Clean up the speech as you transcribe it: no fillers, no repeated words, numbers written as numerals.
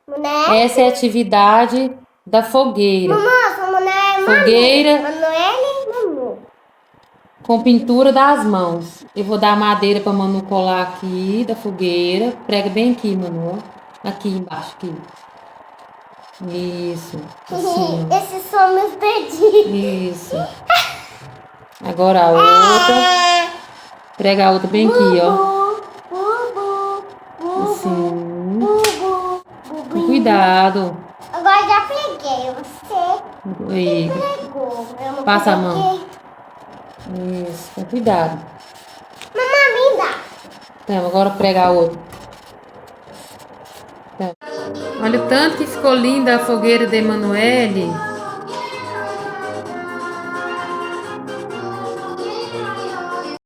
Boneco. Essa é a atividade da fogueira. Mamãe, é Fogueira Manoel, Manu. com pintura das mãos. Eu vou dar madeira para Manu colar aqui da fogueira. Prega bem aqui, Manu. Ó. Aqui embaixo, aqui. Isso. Assim. Esses são meus dedinhos. Isso. Agora a outra. Prega a outra bem aqui, ó. Assim. Com cuidado. Agora já peguei. Você Aí. pegou. Eu não Passa a peguei. mão. Isso. Com cuidado. Mamãe, me dá. Então, agora prega a outra. Tá. Olha o tanto que ficou linda a fogueira da Emanuele.